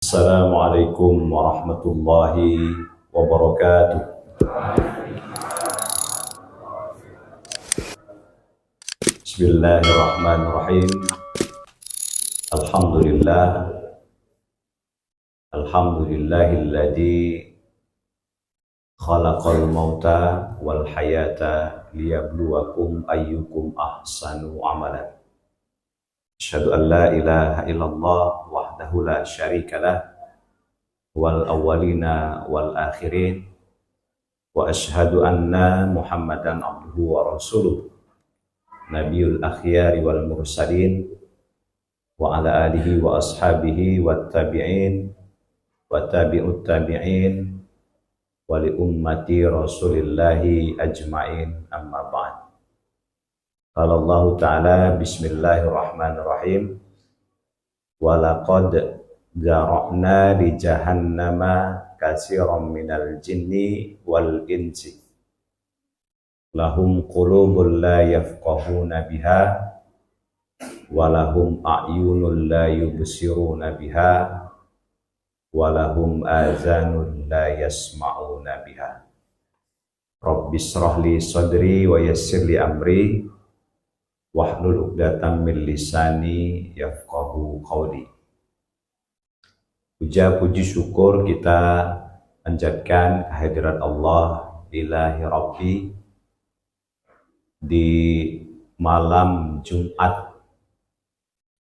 Assalamualaikum warahmatullahi wabarakatuh. Bismillahirrahmanirrahim. Alhamdulillah. Alhamdulillahilladzi khalaqal mauta wal hayata liyabluwakum ayyukum ahsanu amalan. Asyhadu an la ilaha illallah wahdahu la syarikalah wal awwalina wal akhirin wa asyhadu anna Muhammadan abduhu wa rasuluh nabiyul akhyari wal mursalin wa ala alihi wa ashabihi wat tabi'in wa tabi'ut tabi'in wa li ummati rasulillahi ajma'in amma ba'd. Qala Allah Ta'ala bismillahirrahmanirrahim wa laqad zara'na li jahannama katsiran minal jinni wal insi lahum qulubun la yafqahuna biha wa lahum a'yunun la yubsiruna biha wa lahum azanun la yasma'una biha. Rabbi shrah li sadri wa yassir li amri wahlul 'uqdatam min lisani yafqahu qawli. Puja puji syukur kita panjatkan kehadirat Allah ilahi Rabbi di malam Jumat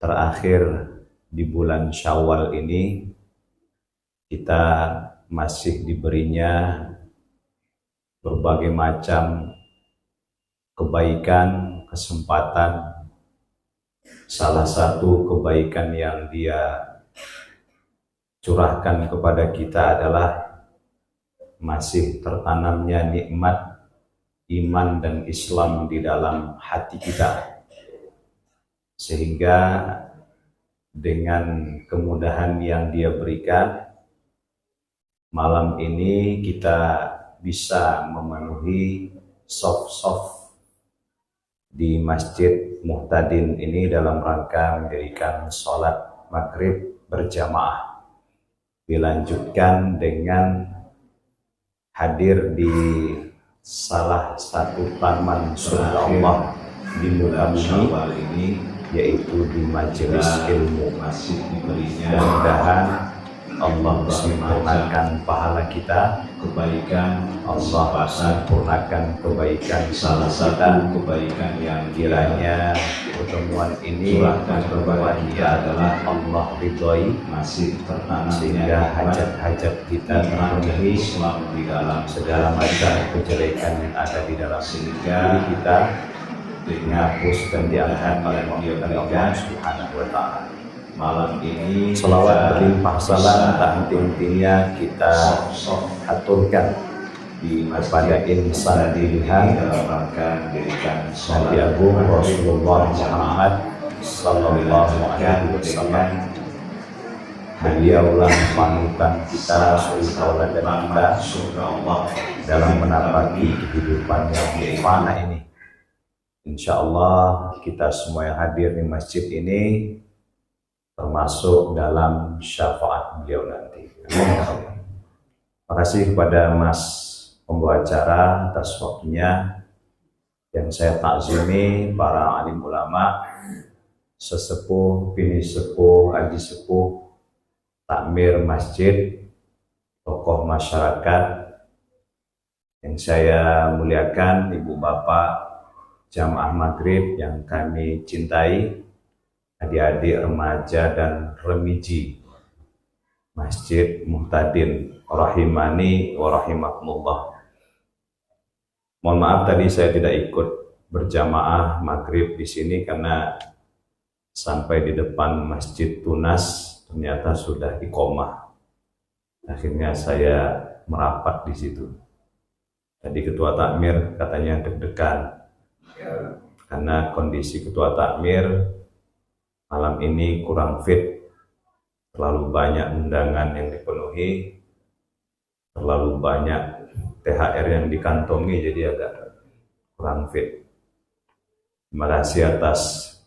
terakhir di bulan Syawal ini. Kita masih diberinya berbagai macam kebaikan, kesempatan. Salah satu kebaikan yang Dia curahkan kepada kita adalah masih tertanamnya nikmat iman dan Islam di dalam hati kita, sehingga dengan kemudahan yang Dia berikan, malam ini kita bisa memenuhi shaf-shaf di Masjid Muhtadin ini dalam rangka mendirikan sholat maghrib berjamaah. Dilanjutkan dengan hadir di salah satu taman surga Allah di muka bumi ini, yaitu di majelis ilmu. Mudah-mudahan Allah sempurnakan pahala kita, kebaikan Allah sempurnakan kebaikan salah satu kebaikan yang kiranya pertemuan ini pertemuan dia adalah Allah ridhoi, masih sehingga hajat-hajat kita terpenuhi di dalam segala macam kejelekan yang ada di dalam diri kita dihapus dan diangkat oleh Allah Subhanahu wa Ta'ala. Malam ini selawat berlimpah salam tak henti-hentinya kita aturkan kepada insan dilihat Nabi Agung Rasulullah Muhammad Sallallahu Alaihi Wasallam. Beliaulah panutan kita, suri tauladan kita dalam menapaki kehidupan yang fana ini. Insya Allah kita semua yang hadir di masjid ini termasuk dalam syafaat beliau nanti. Terima kasih kepada Mas pembawa acara atas waktunya yang saya takzimi, para alim ulama, sesepuh, bini sepuh, haji sepuh, takmir masjid, tokoh masyarakat yang saya muliakan, ibu bapak jamaah maghrib yang kami cintai, adik-adik remaja dan remiji Masjid Muhtadin rahimani wa rahimakumullah. Mohon maaf tadi saya tidak ikut berjamaah maghrib di sini karena sampai di depan Masjid Tunas ternyata sudah iqomah. Akhirnya saya merapat di situ. Tadi ketua takmir katanya deg-degan karena kondisi ketua takmir malam ini kurang fit, terlalu banyak undangan yang dipenuhi, terlalu banyak THR yang dikantongi, jadi agak kurang fit. Terima kasih atas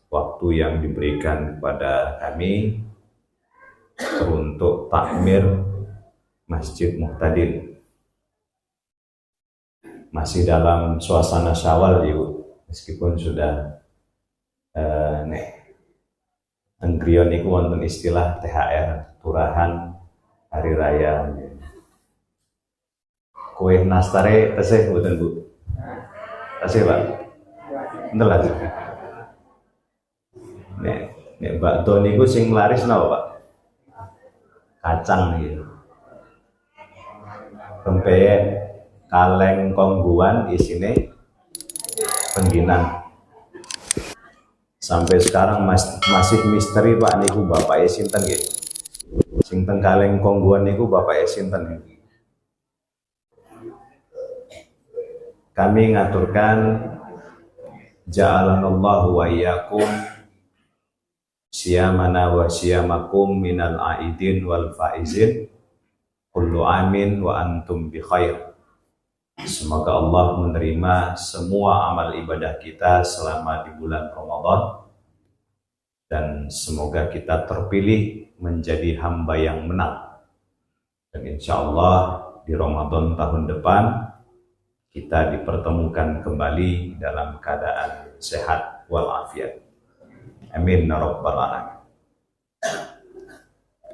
waktu yang diberikan kepada kami teruntuk takmir Masjid Muhtadin. Masih dalam suasana Syawal yuk, meskipun sudah anggrion niku wonten istilah THR, turahan hari raya. Kue nastare tesih mboten Bu? Tesih Pak? Enten lah. Nek bakdo niku sing laris napa Pak? Kacang gitu. Pempek kaleng kongguan isine pengginang. Sampai sekarang masih misteri Pak niku bapake sinten nggih. Sing teng kaleng kongguan niku bapake sinten nggih. Kami ngaturkan ja'alanallahu wa iyyakum siyamana wa siyamakum minal aidin wal faizin kullu amin wa antum bi khair. Semoga Allah menerima semua amal ibadah kita selama di bulan Ramadan dan semoga kita terpilih menjadi hamba yang menang. Dan insya Allah di Ramadan tahun depan kita dipertemukan kembali dalam keadaan sehat walafiat. Amin ya rabbal alamin.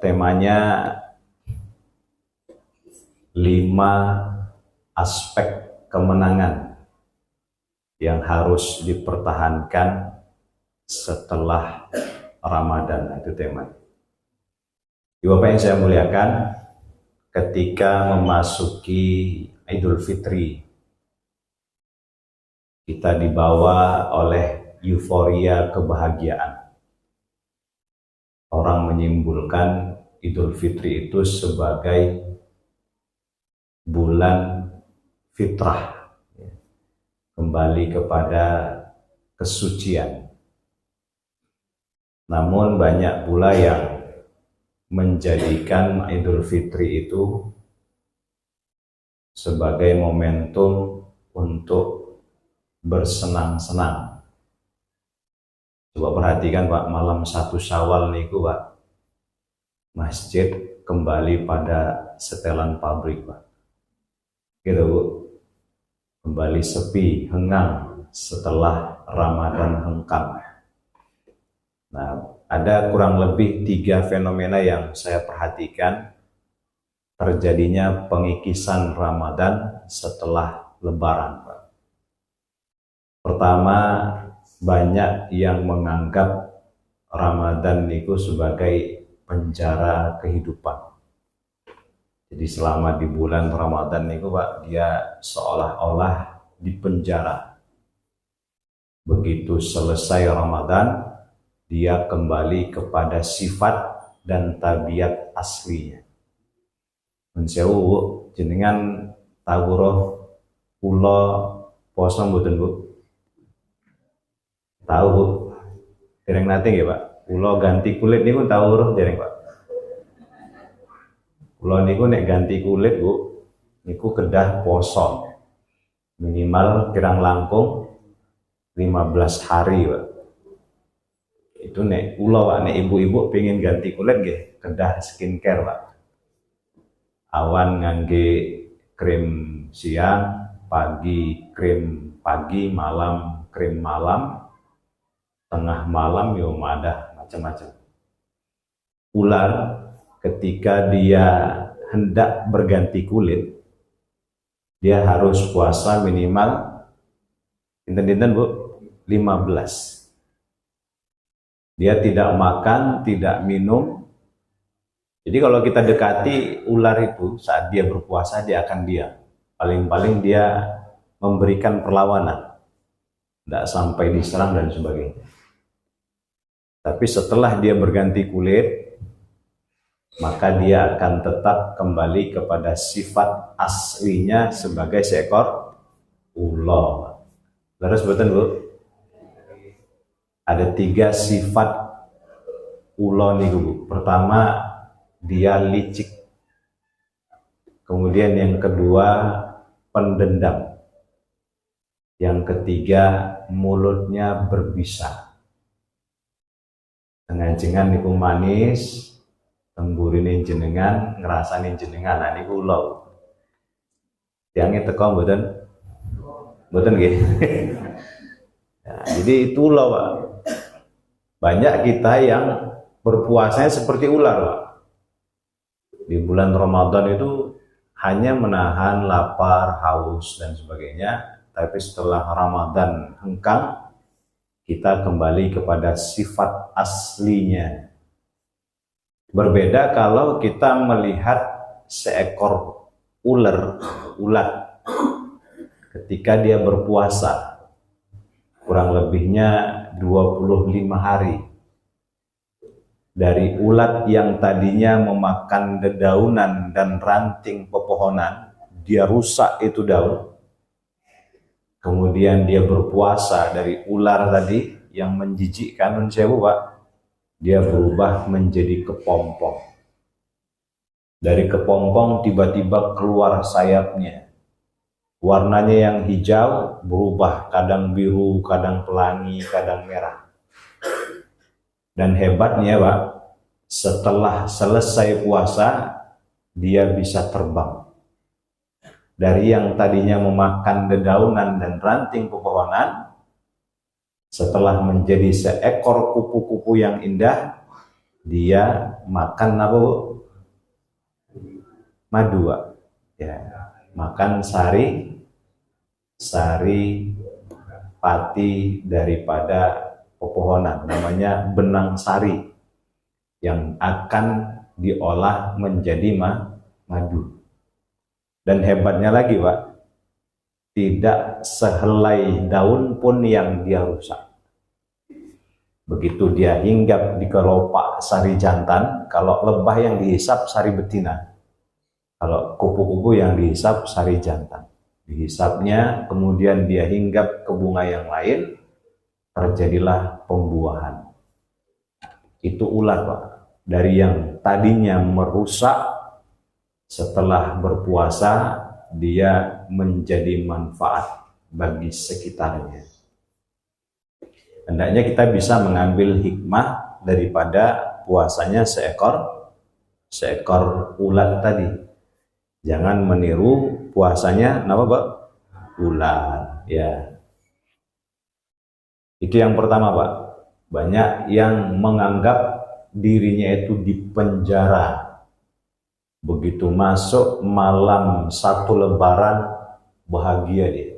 Temanya 5 aspek kemenangan yang harus dipertahankan setelah Ramadan. Itu temanya. Bapak yang saya muliakan, ketika memasuki Idul Fitri, kita dibawa oleh euforia kebahagiaan. Orang menyimpulkan Idul Fitri itu sebagai bulan fitrah, kembali kepada kesucian. Namun banyak pula yang menjadikan Idul Fitri itu sebagai momentum untuk bersenang-senang. Coba perhatikan Pak, malam 1 Syawal niku Pak, masjid kembali pada setelan pabrik Pak. Gitu Bu, kembali sepi, hengang setelah Ramadan hengkang. Nah, ada kurang lebih 3 fenomena yang saya perhatikan terjadinya pengikisan Ramadan setelah Lebaran Pak. Pertama, banyak yang menganggap Ramadan itu sebagai penjara kehidupan. Jadi selama di bulan Ramadan itu Pak, dia seolah-olah dipenjara. Begitu selesai Ramadan, dia kembali kepada sifat dan tabiat aslinya. Mensewu jenengan tahu roh kula poso mboten Bu? Tahu Bu? Dereng nate nggih Pak. Kula ganti kulit niku tahu roh dereng Pak. Kula niku nek ganti kulit Bu, niku kedah poso. Minimal kirang langkung 15 hari Pak. Itu nek kula Pak, nek ibu-ibu pengen ganti kulit nggih, kedah skincare Pak. Awan ngangge krim siang, pagi krim pagi, malam krim malam, tengah malam yo ada macam-macam. Ular ketika dia hendak berganti kulit, dia harus puasa minimal dinten-dinten Bu 15. Dia tidak makan, tidak minum. Jadi kalau kita dekati ular itu saat dia berpuasa, dia akan diam. Paling-paling dia memberikan perlawanan, tidak sampai diserang dan sebagainya. Tapi setelah dia berganti kulit, maka dia akan tetap kembali kepada sifat aslinya sebagai seekor ular. Terus betul Bu? Ada 3 sifat ular nih Bu. Pertama, dia licik. Kemudian yang kedua, pendendam. Yang ketiga, mulutnya berbisa. Tengajengan niku manis, temburine jenengan, ngrasani jenengan. Nah niku kula. Tiange teko mboten? Mboten nggih. Ya, jadi itulah Pak. Banyak kita yang berpuasanya seperti ular Pak. Di bulan Ramadan itu hanya menahan lapar, haus dan sebagainya, tapi setelah Ramadan hengkang, kita kembali kepada sifat aslinya. Berbeda kalau kita melihat seekor ulat ketika dia berpuasa, kurang lebihnya 25 hari. Dari ulat yang tadinya memakan dedaunan dan ranting pepohonan, dia rusak itu daun. Kemudian dia berpuasa dari ular tadi yang menjijikkan, Pak, dia berubah menjadi kepompong. Dari kepompong tiba-tiba keluar sayapnya. Warnanya yang hijau berubah, kadang biru, kadang pelangi, kadang merah. Dan hebatnya Pak, setelah selesai puasa, dia bisa terbang. Dari yang tadinya memakan dedaunan dan ranting pepohonan, setelah menjadi seekor kupu-kupu yang indah, dia makan apa Bu? Madu Pak. Ya, makan sari pati daripada pepohonan, namanya benang sari yang akan diolah menjadi madu. Dan hebatnya lagi Pak, tidak sehelai daun pun yang dia rusak. Begitu dia hinggap di kelopak sari jantan, kalau lebah yang dihisap sari betina, kalau kupu-kupu yang dihisap sari jantan. Dihisapnya, kemudian dia hinggap ke bunga yang lain, terjadilah pembuahan. Itu ulat Pak, dari yang tadinya merusak, setelah berpuasa dia menjadi manfaat bagi sekitarnya. Hendaknya kita bisa mengambil hikmah daripada puasanya seekor ulat tadi. Jangan meniru puasanya Pak? Ulat, ya. Itu yang pertama Pak. Banyak yang menganggap dirinya itu dipenjara. Begitu masuk malam 1 Lebaran, bahagia dia.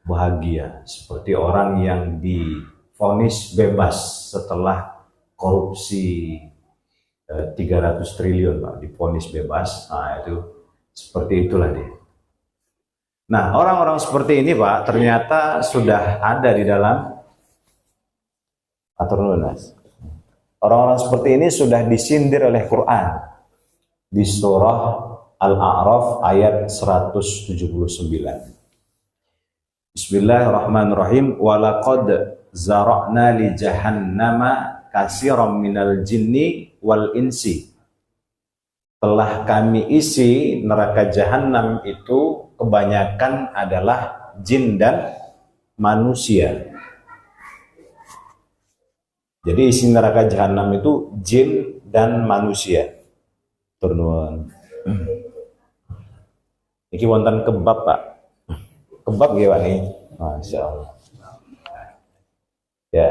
Bahagia, seperti orang yang divonis bebas setelah korupsi 300 triliun Pak, divonis bebas. Nah itu, seperti itulah dia. Nah, orang-orang seperti ini Pak, ternyata sudah ada di dalam orang-orang seperti ini sudah disindir oleh Quran di surah Al-A'raf ayat 179. Bismillahirrahmanirrahim. Walaqad zara'na li jahannama katsiran minal jinni wal insi. Telah kami isi neraka jahanam itu kebanyakan adalah jin dan manusia. Jadi isi neraka jahanam itu jin dan manusia. Turun. Iki wonten kebab Pak. Kebab nggih Pak nih. Masya Allah. Ya.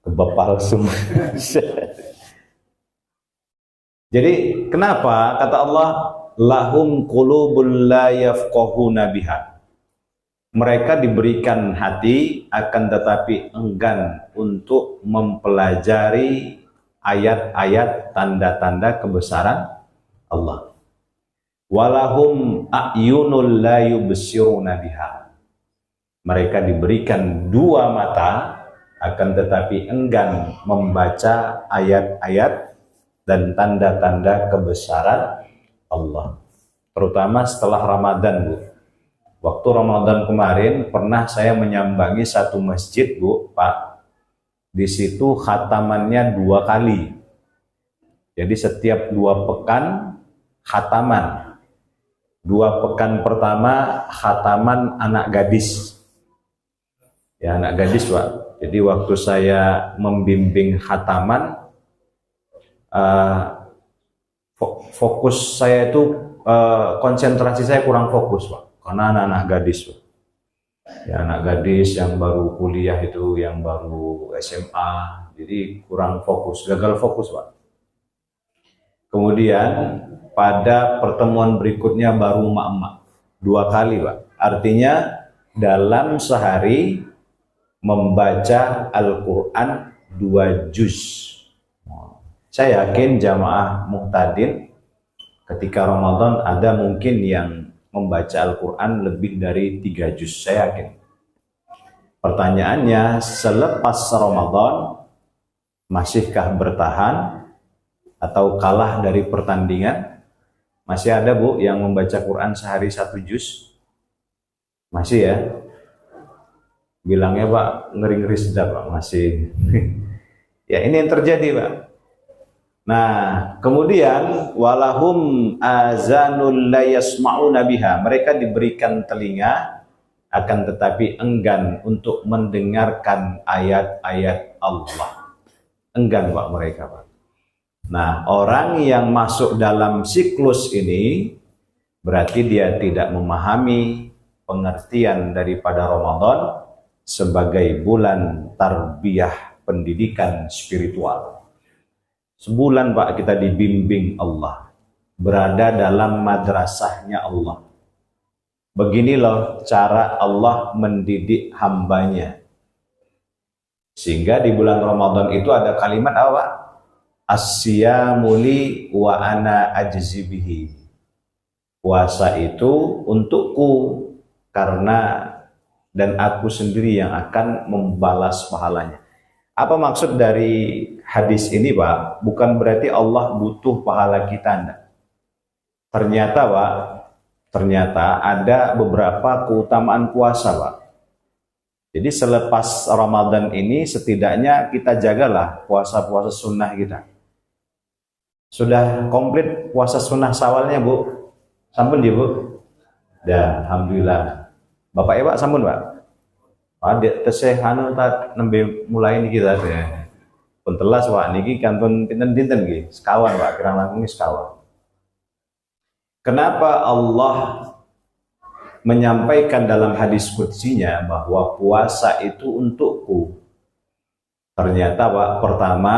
Kebab palsu. Jadi kenapa kata Allah lahum qulubul la yafqahuna biha. Mereka diberikan hati akan tetapi enggan untuk mempelajari ayat-ayat tanda-tanda kebesaran Allah. Walahum a'yunul la yubsiruna biha. Mereka diberikan 2 mata akan tetapi enggan membaca ayat-ayat dan tanda-tanda kebesaran Allah. Terutama setelah Ramadan Bu. Waktu Ramadan kemarin pernah saya menyambangi satu masjid Bu, Pak. Di situ khatamannya 2 kali. Jadi setiap 2 pekan khataman. 2 pekan pertama khataman anak gadis. Ya anak gadis Pak. Jadi waktu saya membimbing khataman, fokus saya itu konsentrasi saya kurang fokus Pak, karena anak-anak gadis Pak. Ya, anak gadis yang baru kuliah itu, yang baru SMA, jadi kurang fokus, gagal fokus Pak. Kemudian pada pertemuan berikutnya baru emak-emak 2 kali Pak. Artinya dalam sehari membaca Al-Quran 2 juz. Saya yakin jamaah muhtadin ketika Ramadan ada mungkin yang membaca Al-Quran lebih dari 3 juz, saya yakin. Pertanyaannya, selepas Ramadan masihkah bertahan atau kalah dari pertandingan? Masih ada Bu yang membaca Quran sehari 1 juz? Masih ya? Bilangnya Pak, ngeri-ngeri sedap Pak, masih. Ya, ini yang terjadi Pak. Nah, kemudian walahum azanul la yasma'una biha. Mereka diberikan telinga, akan tetapi enggan untuk mendengarkan ayat-ayat Allah. Enggan Pak mereka Pak. Nah, orang yang masuk dalam siklus ini berarti dia tidak memahami pengertian daripada Ramadan sebagai bulan tarbiyah pendidikan spiritual. Sebulan Pak kita dibimbing Allah, berada dalam madrasahnya Allah. Begini loh cara Allah mendidik hambanya. Sehingga di bulan Ramadan itu ada kalimat apa? As-siyamuli wa ana ajzi bihi. Puasa itu untukku karena dan aku sendiri yang akan membalas pahalanya. Apa maksud dari hadis ini Pak? Bukan berarti Allah butuh pahala kita enggak. Ternyata Pak, ternyata ada beberapa keutamaan puasa Pak. Jadi selepas Ramadan ini setidaknya kita jagalah puasa-puasa sunnah kita. Sudah komplit puasa sunnah Syawalnya Bu? Sampun ya Bu? Dah, alhamdulillah. Bapak Pak sampun Pak? Ada tesih anu tak nembe mulai niki ta ya. Pun telas Pak niki kantun pinten-pinten nggih? Sekawan Pak, kirang langkung sekawan. Kenapa Allah menyampaikan dalam hadis qudsinya bahwa puasa itu untukku? Ternyata Pak, pertama,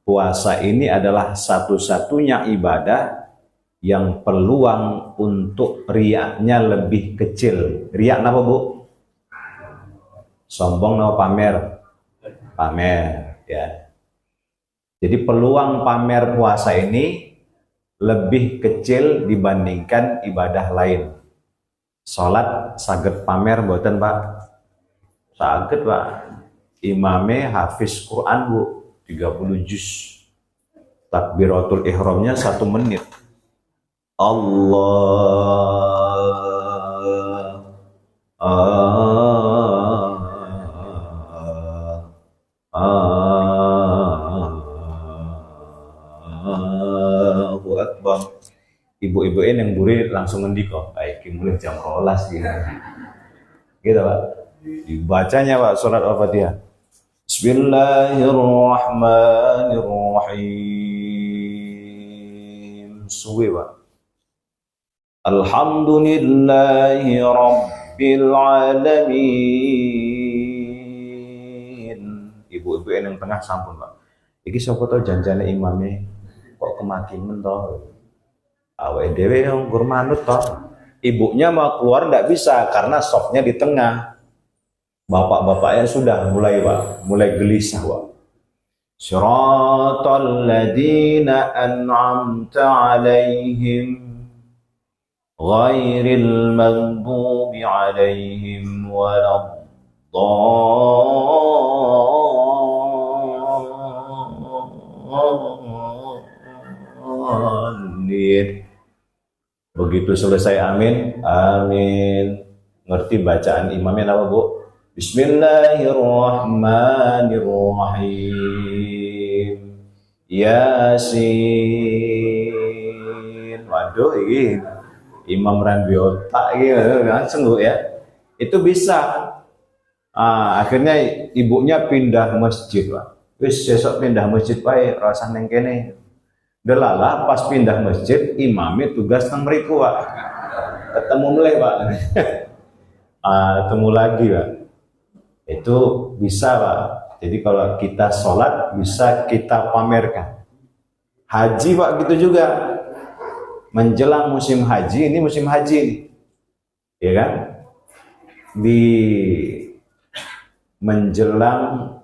puasa ini adalah satu-satunya ibadah yang peluang untuk riaknya lebih kecil. Riak apa Bu? Sombong no pamer? Pamer ya. Jadi peluang pamer puasa ini lebih kecil dibandingkan ibadah lain. Salat saged pamer mboten Pak? Saged Pak. Imame hafiz Quran Bu, 30 juz. Takbiratul ihramnya 1 menit. Allahu Akbar. Ibu-ibu ini yang buri langsung ngendiko, baik mulai jam 12 gitu. Gitu Pak. Dibacanya Pak surat Al-Fatihah. Bismillahirrahmanirrahim. Suwe Pak. Alhamdulillahi Rabbil Alamin. Ibu-ibu yang tengah sampun Pak. Iki siapa tau janjane imame kok kemakimen toh. Awake dhewe yang gur manut toh. Ibunya mau keluar ndak bisa karena sopnya di tengah. Bapak-bapaknya sudah mulai Pak, mulai gelisah Pak. Siratal ladzina an'amta 'alaihim ghairil maghdubi 'alaihim waladdallin. Begitu selesai amin, amin. Ngerti bacaan imamnya apa Bu? Bismillahirrahmanirrahim. Yasin. Waduh, ini Imam Ranbi otak gitu, langsung ya. Itu bisa. Akhirnya ibunya pindah masjid Pak. Wis sesok pindah masjid wae, rasane neng kene. Delalah pas pindah masjid, imamnya tugas nang mriku, Pak. Ketemu mulai, Pak. Ketemu lagi, Pak. Itu bisa, Pak. Jadi kalau kita sholat bisa kita pamerkan. Haji, Pak, gitu juga. Menjelang musim haji, ini musim haji nih. Ya kan? Di menjelang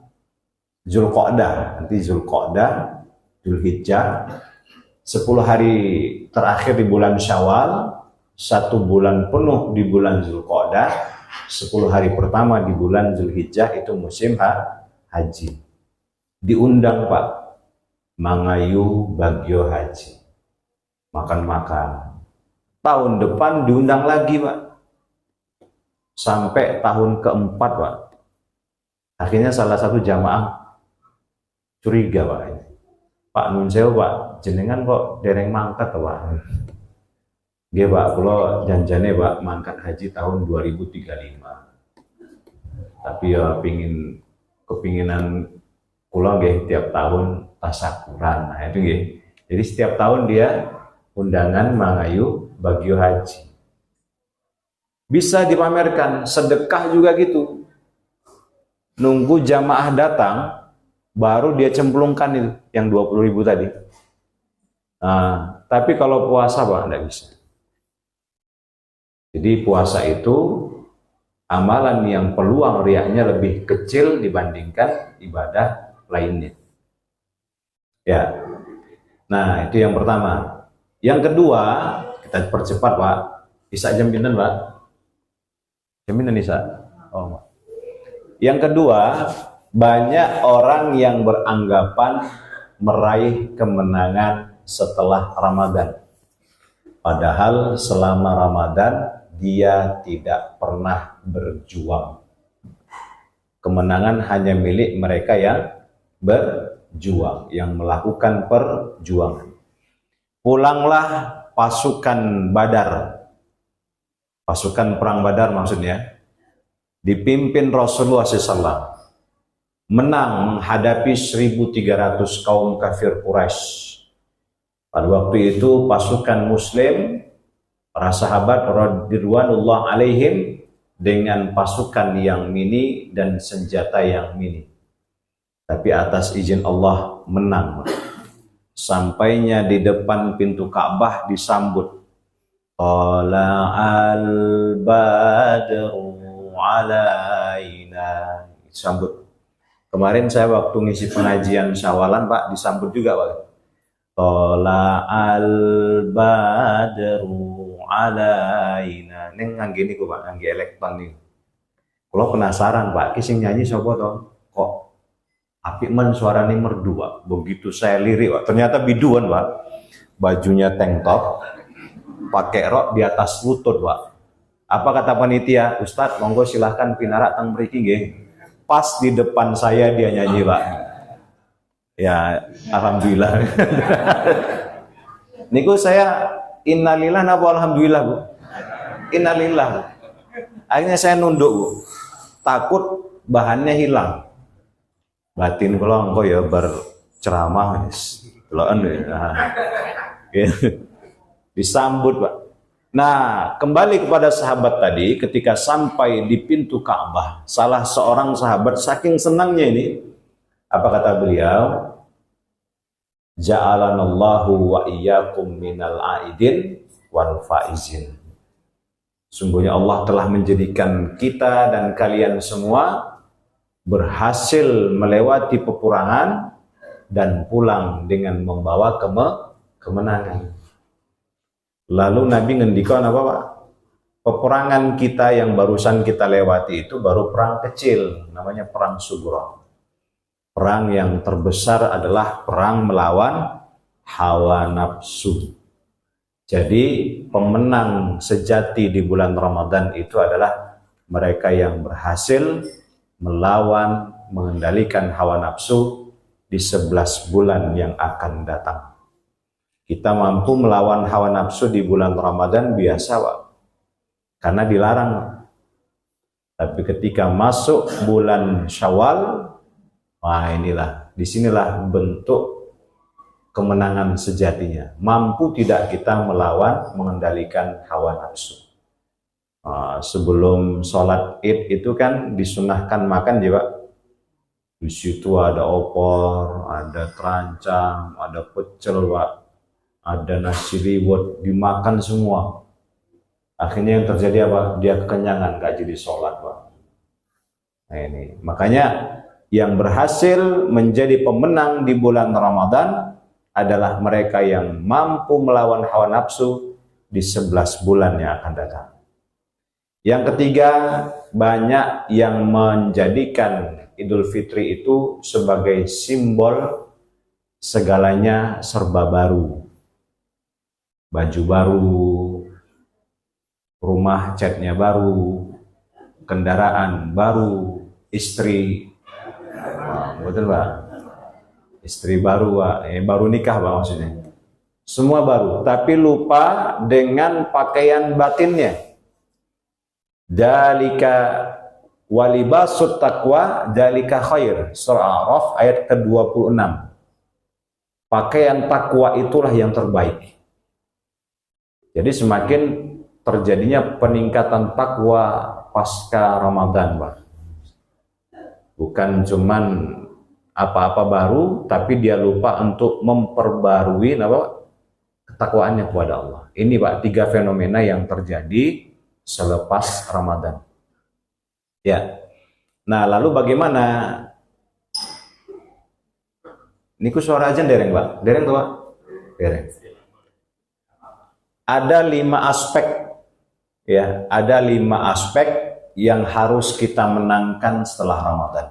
Zulqa'dah, nanti Zulqa'dah, Zulhijjah, 10 hari terakhir di bulan Syawal, 1 bulan penuh di bulan Zulqa'dah, 10 hari pertama di bulan Zulhijjah itu musim haji. Diundang, Pak, mangayu bagyo haji, makan-makan. Tahun depan diundang lagi, Pak, sampai tahun keempat, Pak. Akhirnya salah satu jamaah curiga, Pak. Pak nun sewu, Pak, jenengan kok dereng mangkat, Pak. Dia, Pak, kalau janjane, Pak, mangkat haji tahun 2035. Tapi ya kepinginan kula nggih tiap tahun tasakuran. Nah, itu nggih. Jadi setiap tahun dia undangan mangayu bagyo haji. Bisa dipamerkan, sedekah juga gitu. Nunggu jamaah datang baru dia cemplungkan itu yang 20.000 tadi. Nah, tapi kalau puasa, Pak, enggak bisa. Jadi puasa itu amalan yang peluang riaknya lebih kecil dibandingkan ibadah lainnya. Ya. Nah, itu yang pertama. Yang kedua, kita percepat, Pak. Isa jam pinten, Pak? Jam pinten Isa? Oh, Pak. Yang kedua, banyak orang yang beranggapan meraih kemenangan setelah Ramadan. Padahal selama Ramadan dia tidak pernah berjuang. Kemenangan hanya milik mereka yang berjuang, yang melakukan perjuangan. Pulanglah pasukan Badar. Pasukan perang Badar maksudnya. Dipimpin Rasulullah SAW. Menang menghadapi 1.300 kaum kafir Quraisy. Pada waktu itu pasukan Muslim, para sahabat radhiyallahu alaihim dengan pasukan yang mini dan senjata yang mini. Tapi atas izin Allah menang. Sampainya di depan pintu Ka'bah disambut. Tala'al badru alaina. Disambut. Kemarin saya waktu ngisi pengajian Syawalan, Pak, disambut juga, Pak. Tala'al badru alaina. Neng ngangge niku, Pak, ngangge elektron nih. Kalau penasaran, Pak, kising nyanyi sapa to? Kok apik men suarane merdu, Pak. Begitu saya lirik, Pak, ternyata biduan, Pak. Bajunya tank top, pakai rok di atas lutut, Pak. Apa kata panitia? Ustadz, monggo silahkan pinarak teng mriki nggih. Pas di depan saya dia nyanyi, Pak. Ya, alhamdulillah. Niku saya innalillah napa alhamdulillah, Bu? Innalillah. Akhirnya saya nunduk, Bu. Takut bahannya hilang. Batin kula engko ya berceramah wis. Deloken ya. Disambut, Pak. Nah, kembali kepada sahabat tadi, ketika sampai di pintu Ka'bah, salah seorang sahabat saking senangnya ini, apa kata beliau? Ja'alanallahu wa iyyakum minal aidin wal faizin. Sungguhnya Allah telah menjadikan kita dan kalian semua berhasil melewati peperangan dan pulang dengan membawa kemenangan. Lalu Nabi ngendikan apa, Pak? Peperangan kita yang barusan kita lewati itu baru perang kecil, namanya perang Sughra. Perang yang terbesar adalah perang melawan hawa nafsu. Jadi pemenang sejati di bulan Ramadan itu adalah mereka yang berhasil melawan, mengendalikan hawa nafsu di 11 bulan yang akan datang. Kita mampu melawan hawa nafsu di bulan Ramadan biasa, Pak, karena dilarang. Tapi ketika masuk bulan Syawal, wah inilah, disinilah bentuk kemenangan sejatinya. Mampu tidak kita melawan, mengendalikan hawa nafsu. Sebelum sholat id itu kan disunahkan makan juga. Di situ ada opor, ada terancam, ada pecel, Pak. Ada nasi liwet, dimakan semua. Akhirnya yang terjadi apa? Dia kekenyangan, gak jadi sholat, Pak. Nah ini, makanya yang berhasil menjadi pemenang di bulan Ramadan adalah mereka yang mampu melawan hawa nafsu di 11 bulan yang akan datang. Yang ketiga, banyak yang menjadikan Idul Fitri itu sebagai simbol segalanya serba baru. Baju baru, rumah catnya baru, kendaraan baru, istri, betul Pak? Istri baru, Pak. Baru nikah Pak maksudnya. Semua baru, tapi lupa dengan pakaian batinnya. Dalika walibasut taqwa dalika khair. Surah Al-A'raf ayat ke-26. Pakaian takwa itulah yang terbaik. Jadi semakin terjadinya peningkatan takwa pasca Ramadan, Pak. Bukan cuman apa-apa baru, tapi dia lupa untuk memperbarui ketakwaannya kepada Allah. Ini Pak, 3 fenomena yang terjadi selepas Ramadan. Ya. Nah, lalu bagaimana? Niku suara aja dereng, Pak. Dereng tuh, Pak. Dereng. Ada 5 aspek, ya. Ada 5 aspek yang harus kita menangkan setelah Ramadan.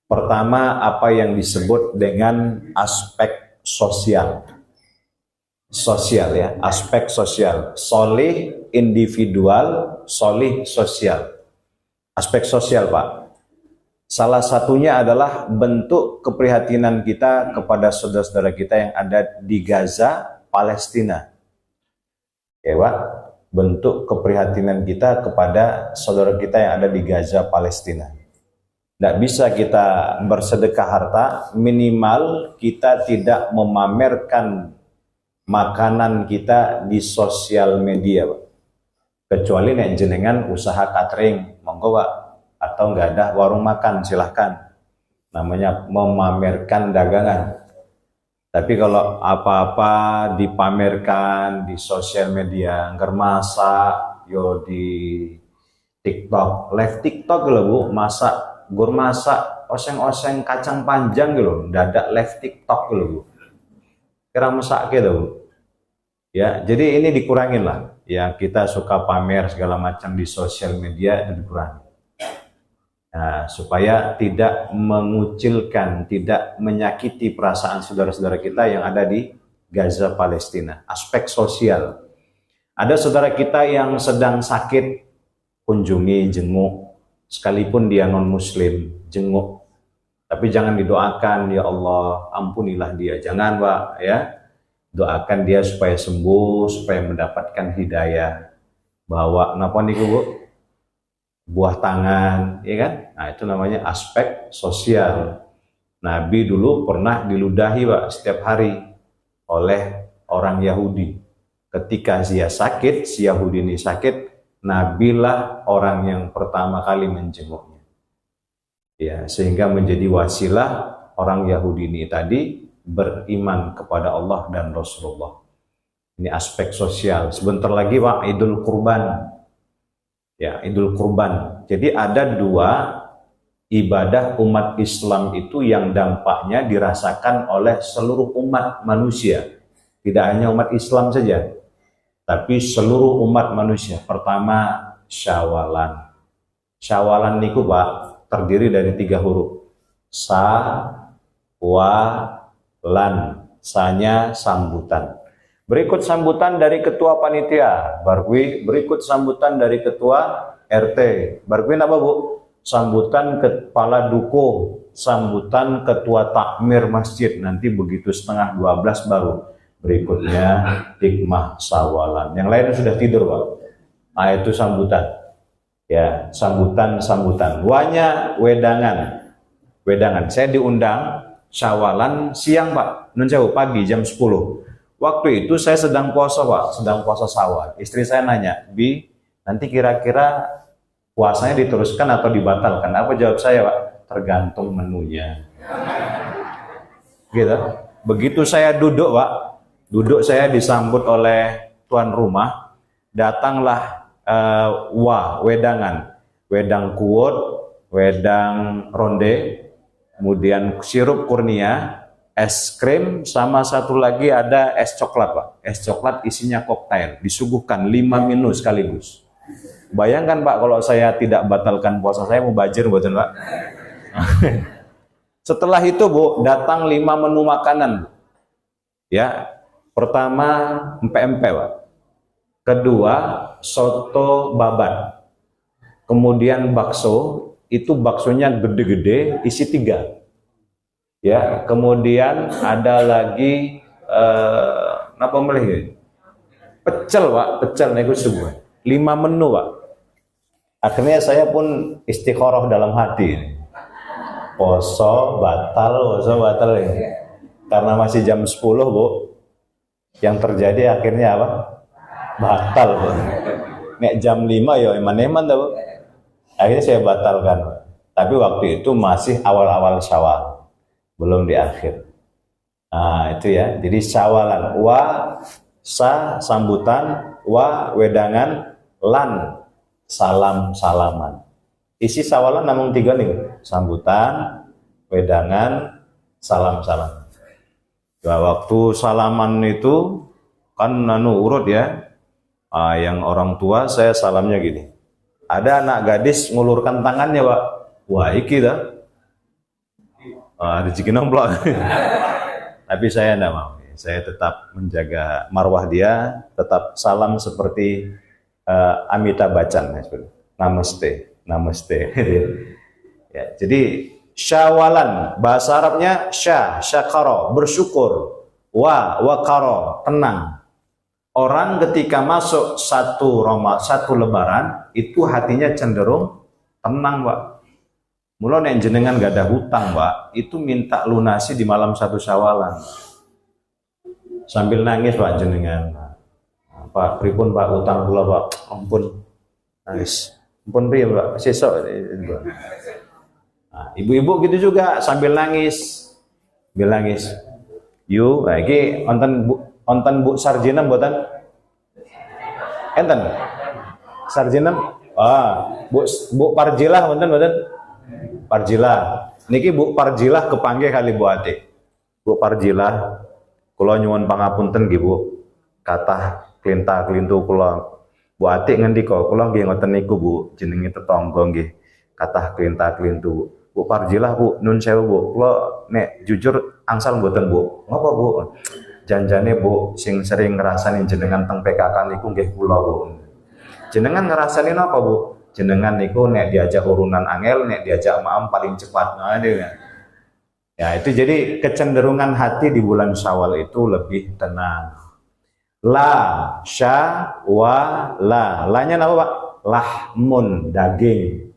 Pertama, apa yang disebut dengan aspek sosial. Sosial ya, aspek sosial. Solih individual, solih sosial. Aspek sosial, Pak. Salah satunya adalah bentuk keprihatinan kita kepada saudara-saudara kita yang ada di Gaza, Palestina. Ya, Pak. Bentuk keprihatinan kita kepada saudara kita yang ada di Gaza, Palestina. Tidak bisa kita bersedekah harta, minimal kita tidak memamerkan makanan kita di sosial media, Pak. Kecuali nek jenengan usaha catering, monggo Pak. Atau nggak ada warung makan, silahkan. Namanya memamerkan dagangan. Tapi kalau apa-apa dipamerkan di sosial media, ngger masak, yo di TikTok, live TikTok loh Bu, masak, gur masak, oseng-oseng kacang panjang gitu, dadak live TikTok loh Bu. Kira masak gitu. Ya, jadi ini dikurangin lah. Ya, kita suka pamer segala macam di sosial media itu dikurangi. Nah, supaya tidak mengucilkan, tidak menyakiti perasaan saudara-saudara kita yang ada di Gaza, Palestina. Aspek sosial. Ada saudara kita yang sedang sakit, kunjungi, jenguk. Sekalipun dia non-muslim, jenguk. Tapi jangan didoakan, ya Allah, ampunilah dia. Jangan, Pak, ya. Doakan dia supaya sembuh, supaya mendapatkan hidayah. Bawa, kenapa nih, Bu? Buah tangan, ya kan? Nah, itu namanya aspek sosial. Nabi dulu pernah diludahi, Pak, setiap hari oleh orang Yahudi. Ketika dia sakit, si Yahudi ini sakit, Nabi lah orang yang pertama kali menjenguknya. Ya, sehingga menjadi wasilah orang Yahudi ini tadi beriman kepada Allah dan Rasulullah. Ini aspek sosial. Sebentar lagi Pak, Idul Kurban. Ya, Idul Kurban. Jadi ada 2 ibadah umat Islam itu yang dampaknya dirasakan oleh seluruh umat manusia. Tidak hanya umat Islam saja, tapi seluruh umat manusia. Pertama, Syawalan. Syawalan niku Pak, terdiri dari 3 huruf. Sa, wa, lan. Sanya sambutan. Berikut sambutan dari ketua panitia. Barwi, berikut sambutan dari ketua RT. Barwi apa Bu? Sambutan kepala duko. Sambutan ketua takmir masjid. Nanti begitu setengah 12 baru. Berikutnya hikmah sawalan. Yang lain sudah tidur Pak. Nah, itu sambutan. Ya, sambutan. Wanya wedangan. Saya diundang Syawalan siang Pak, nun sewu pagi jam 10. Waktu itu saya sedang puasa Pak, sedang puasa Syawal. Istri saya nanya, Bi, nanti kira-kira puasanya diteruskan atau dibatalkan? Apa jawab saya Pak? Tergantung menunya. Gitu. Begitu saya duduk Pak, duduk saya disambut oleh tuan rumah, datanglah wedangan, wedang kuot, wedang ronde, kemudian sirup kurnia, es krim, sama satu lagi ada es coklat Pak. Es coklat isinya koktail, disuguhkan 5 menu sekaligus. Bayangkan Pak, kalau saya tidak batalkan puasa saya mau bajir buatan Pak. Setelah itu Bu, datang 5 menu makanan. Ya, pertama empek-empek Pak. Kedua, soto babat. Kemudian bakso, itu baksonya gede-gede, isi 3. Ya, kemudian ada lagi apa lagi? Pecel Pak, pecel itu semua. 5 menu Pak. Akhirnya saya pun istikharah dalam hati. Poso batal ini. Karena masih jam 10 Bu. Yang terjadi akhirnya apa? Batal Bu. Nek jam 5 ya eman-eman Bu. Akhirnya saya batalkan. Tapi waktu itu masih awal-awal Syawal. Belum di akhir. Nah, itu ya. Jadi Syawalan, wa sa sambutan, wa wedangan, lan salam-salaman. Isi Syawalan namun 3 nih, sambutan, wedangan, salam-salam. Ya, waktu salaman itu kan urut ya. Yang orang tua saya salamnya gini. Ada anak gadis ngulurkan tangannya Pak. Wah iki dah. Rezeki nomplok. Tapi saya enggak mau. Saya tetap menjaga marwah dia, tetap salam seperti Amitabh Bachchan. Namaste. Namaste. Ya, jadi Syawalan bahasa Arabnya syakara, bersyukur. Wakara, tenang. Orang ketika masuk satu lebaran itu hatinya cenderung tenang Pak. Mula nek jenengan gak ada hutang Pak, itu minta lunasi di malam 1 Syawalan. Sambil nangis Pak jenengan. Pak, pripun Pak hutang kula Pak? Ampun. Nangis. Ampun piye Pak, sesok. Nah, ibu-ibu gitu juga sambil nangis. Sambil nangis. Yu, nah iki onten Bu Sarjina mboten? Enten. Sarjina? Bu Parjilah wonten mboten? Parjilah. Niki Bu Parjilah kepanggih kali Bu Ati. Bu Parjilah, kula nyuwun pangapunten nggih Bu. Kathah klinta-klintu kula. Bu Ati ngendika, kula nggih ngoten niku Bu, jenenge tetangga nggih. Kathah klinta-klintu. Bu Parjilah Bu, nun sewu Bu. Kula nek jujur angsal mboten Bu. Ngapa Bu? Janjane Bu sing sering ngrasani jenengan teng PKK niku nggih kula Bu. Jenengan ngrasani napa Bu? Jenengan niku nek diajak urunan angel, nek diajak maam paling cepat. Nah, ini ya itu jadi kecenderungan hati di bulan Syawal itu lebih tenang. La, sya, wa, la. La-nya apa Pak? Lahmun, daging.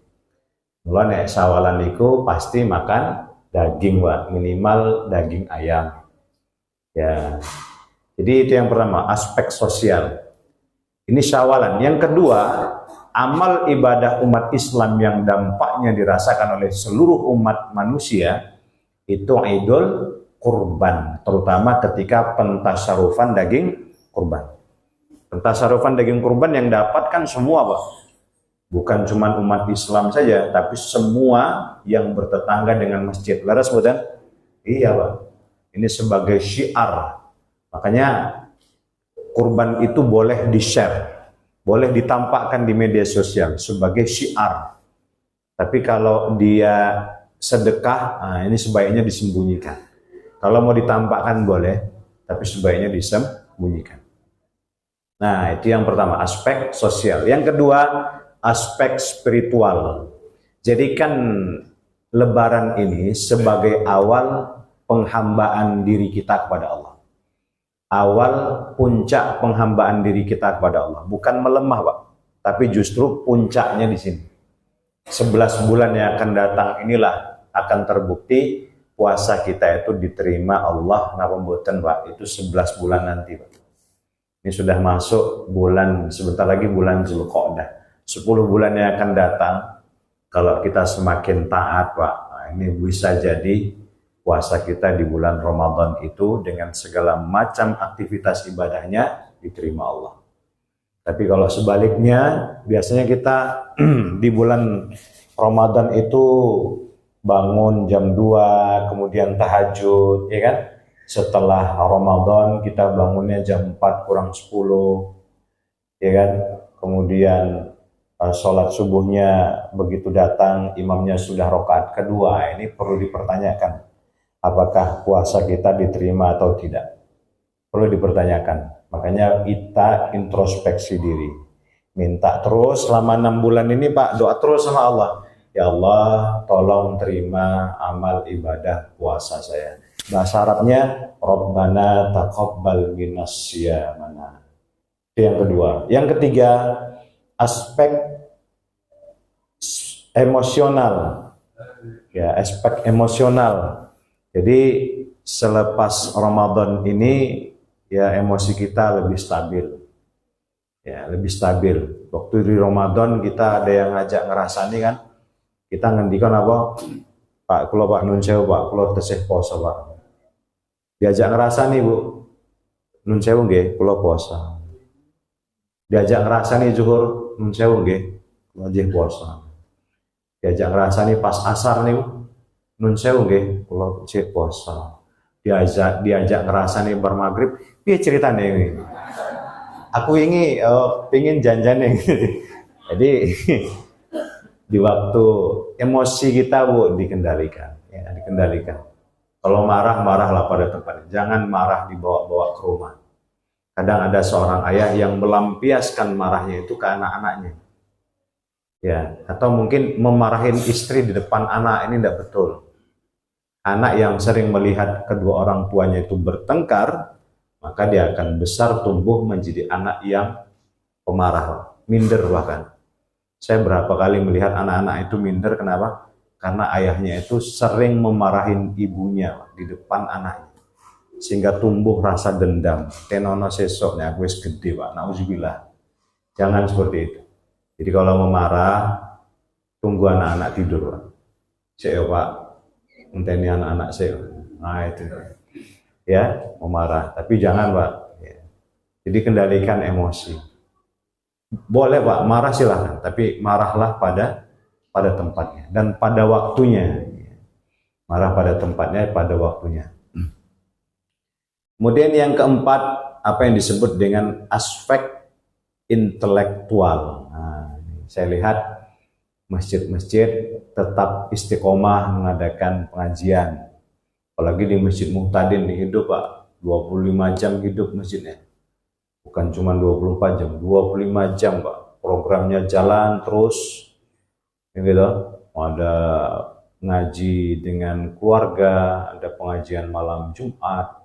Mula nek Syawalan niku pasti makan daging Pak, minimal daging ayam. Ya. Jadi itu yang pertama, aspek sosial. Ini Syawalan. Yang kedua, amal ibadah umat Islam yang dampaknya dirasakan oleh seluruh umat manusia itu Idul Kurban, terutama ketika pentasarufan daging kurban. Pentasarufan daging kurban yang dapatkan semua Pak. Bukan cuma umat Islam saja, tapi semua yang bertetangga dengan masjid. Laras bukan? Iya Pak. Ini sebagai syiar. Makanya kurban itu boleh di-share, boleh ditampakkan di media sosial sebagai syiar. Tapi kalau dia sedekah, ini sebaiknya disembunyikan. Kalau mau ditampakkan boleh, tapi sebaiknya disembunyikan. Nah, itu yang pertama, aspek sosial. Yang kedua, aspek spiritual. Jadikan Lebaran ini sebagai awal penghambaan diri kita kepada Allah. Awal puncak penghambaan diri kita kepada Allah. Bukan melemah Pak, tapi justru puncaknya di sini. 11 bulan yang akan datang inilah akan terbukti puasa kita itu diterima Allah ngapa mboten Pak? Itu 11 bulan nanti Pak. Ini sudah masuk bulan, sebentar lagi bulan Zulqa'dah. 10 bulan yang akan datang, kalau kita semakin taat Pak, nah, ini bisa jadi puasa kita di bulan Ramadan itu dengan segala macam aktivitas ibadahnya diterima Allah. Tapi kalau sebaliknya, biasanya kita di bulan Ramadan itu bangun jam 2, kemudian tahajud, ya kan? Setelah Ramadan kita bangunnya jam 4 kurang 10, ya kan? Kemudian sholat subuhnya begitu datang, imamnya sudah rakaat kedua. Ini perlu dipertanyakan, apakah puasa kita diterima atau tidak? Perlu dipertanyakan. Makanya kita introspeksi diri. Minta terus selama 6 bulan ini Pak, doa terus sama Allah. Ya Allah, tolong terima amal ibadah puasa saya. Bahasa Arabnya, Rabbana taqabbal minas siyamana. Itu yang kedua. Yang ketiga, aspek emosional. Ya, aspek emosional. Jadi selepas Ramadan ini, ya emosi kita lebih stabil. Ya, lebih stabil. Waktu di Ramadan kita ada yang ngajak ngerasani kan, kita ngendikan apa? Pak, kalau Pak Nun Sewu, Pak, kalau tesih poso Pak. Diajak ngerasani Bu, Nun Sewu nggih, kula poso. Diajak ngerasani zuhur, Nun Sewu nggih, kula nggih poso. Diajak ngerasani pas asar nih, Nun Sewu nggih, kula nggih poso. Diajak ngerasani bar maghrib, piye ceritane ini? Aku ini pingin janjane. Jadi di waktu emosi kita Bu dikendalikan, ya, dikendalikan. Kalau marah, marahlah pada tempatnya. Jangan marah dibawa-bawa ke rumah. Kadang ada seorang ayah yang melampiaskan marahnya itu ke anak-anaknya. Ya, atau mungkin memarahin istri di depan anak, ini tidak betul. Anak yang sering melihat kedua orang tuanya itu bertengkar, maka dia akan besar tumbuh menjadi anak yang pemarah, minder bahkan. Saya berapa kali melihat anak-anak itu minder, kenapa? Karena ayahnya itu sering memarahin ibunya di depan anaknya. Sehingga tumbuh rasa dendam. Tenono sesoknya aku wis gede Pak, nauzubillah. Jangan seperti itu. Jadi kalau memarah, tunggu anak-anak tidur Pak. Saya Pak, enteni anak-anak saya. Nah itu. Ya, memarah. Tapi jangan Pak. Ya. Jadi kendalikan emosi. Boleh Pak, marah silahkan, tapi marahlah pada tempatnya dan pada waktunya. Marah pada tempatnya, pada waktunya. Kemudian yang keempat, apa yang disebut dengan aspek intelektual. Nah, saya lihat masjid-masjid tetap istiqomah mengadakan pengajian. Apalagi di Masjid Muhtadin hidup Pak, 25 jam hidup masjidnya. Bukan cuma 24 jam, 25 jam Pak. Programnya jalan terus. Gitu. Ada ngaji dengan keluarga, ada pengajian malam Jumat,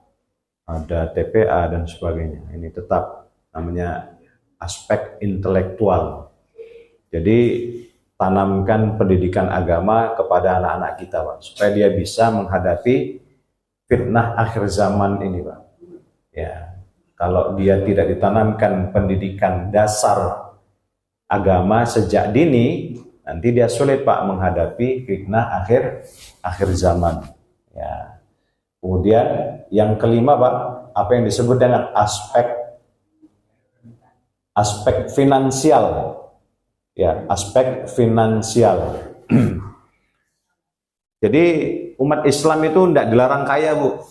ada TPA dan sebagainya. Ini tetap namanya aspek intelektual. Jadi tanamkan pendidikan agama kepada anak-anak kita Pak, supaya dia bisa menghadapi fitnah akhir zaman ini Pak. Ya. Kalau dia tidak ditanamkan pendidikan dasar agama sejak dini, nanti dia sulit Pak menghadapi fitnah akhir zaman. Ya. Kemudian yang kelima Pak, apa yang disebut dengan aspek finansial. Ya, aspek finansial. Jadi umat Islam itu tidak dilarang kaya Bu.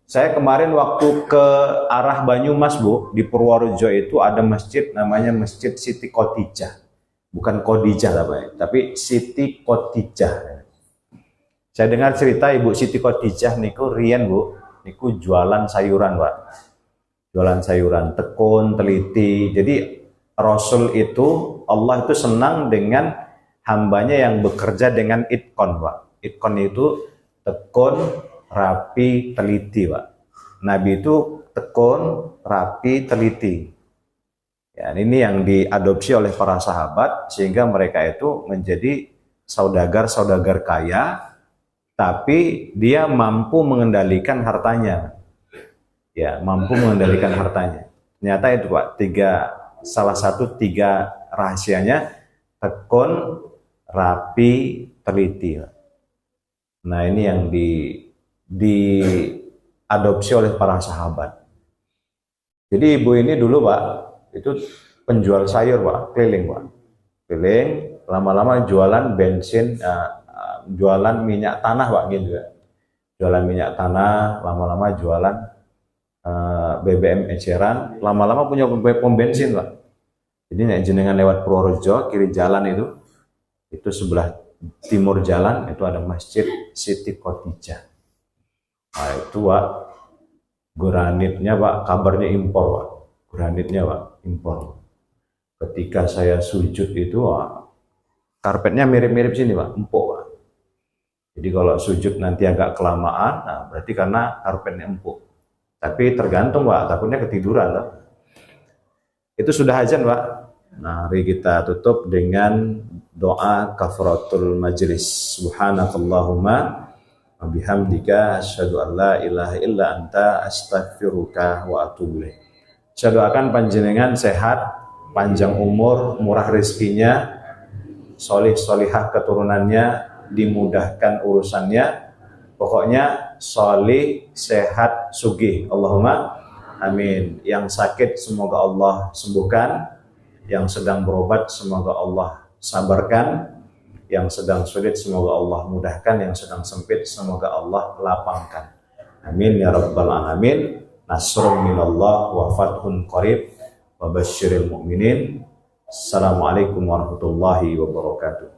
Saya kemarin waktu ke arah Banyumas Bu, di Purworejo itu ada masjid namanya Masjid Siti Khotijah. Bukan Khadijah tapi Siti Khotijah. Saya dengar cerita Ibu Siti Khotijah niku riyen Bu, niku jualan sayuran Pak. Jualan sayuran, tekun, teliti. Jadi Rasul itu, Allah itu senang dengan hambanya yang bekerja dengan itqon Pak. Itqon itu tekun, rapi, teliti Pak. Nabi itu tekun, rapi, teliti. Ya, ini yang diadopsi oleh para sahabat sehingga mereka itu menjadi saudagar-saudagar kaya tapi dia mampu mengendalikan hartanya. Ya, mampu mengendalikan hartanya. Ternyata itu Pak, salah satu tiga rahasianya: tekun, rapi, teliti. Nah, ini yang diadopsi oleh para sahabat. Jadi ibu ini dulu Pak, itu penjual sayur Pak, keliling Pak. Keliling, lama-lama jualan bensin, jualan minyak tanah Pak gitu ya. Jualan minyak tanah, lama-lama jualan BBM eceran, lama-lama punya pom bensin Pak. Jadi nek jenengan lewat Purworejo, kiri jalan itu sebelah timur jalan itu ada Masjid Siti Khadijah. Nah itu Pak, granitnya Pak, kabarnya impor Pak. Granitnya Pak, impor. Ketika saya sujud itu, karpetnya mirip-mirip sini Pak, empuk Pak. Jadi kalau sujud nanti agak kelamaan, nah berarti karena karpetnya empuk. Tapi tergantung Pak, takutnya ketiduran lah. Itu sudah azan Pak. Nah, mari kita tutup dengan doa kafaratul majlis. Subhanakallahumma wa bihamdika asyhadu an la ilaha illa anta astaghfiruka wa atubu ilaik. Saya doakan panjenengan sehat, panjang umur, murah rezekinya, solih solihah keturunannya, dimudahkan urusannya, pokoknya solih, sehat, sugih. Allahumma amin. Yang sakit semoga Allah sembuhkan, yang sedang berobat semoga Allah sabarkan, yang sedang sulit semoga Allah mudahkan, yang sedang sempit semoga Allah lapangkan. Amin ya rabbal alamin. Nasrun minallah wa fathun qarib wa basyiril mu'minin. Assalamualaikum warahmatullahi wabarakatuh.